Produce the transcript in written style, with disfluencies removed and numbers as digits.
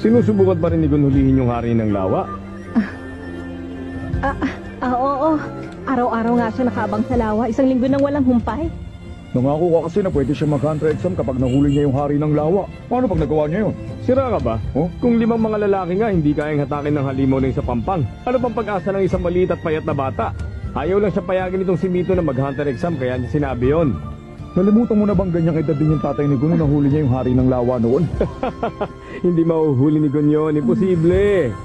Sinusubukan pa rin ni Gun hulihin yung hari ng lawa. Oo. Araw-araw nga siya nakaabang sa lawa. Isang linggo nang walang humpay. Nangako ka kasi na pwede siya mag-hunter exam kapag nahuli niya yung hari ng lawa. Paano pag nagawa niya yun? Sira ka ba? Oh? Kung 5 mga lalaki nga hindi kayang hatakin ng halimaw ng isa pampang, ano pang pag-asa ng isang maliit at payat na bata? Ayaw lang siya payagin itong si Mito na mag-hunter exam kaya niya sinabi yon. Nalimutan mo na bang ganyang edad din yung tatay ni Gun nung nahuli niya yung hari ng lawa noon? Hindi mahuhuli ni Gun yun, imposible.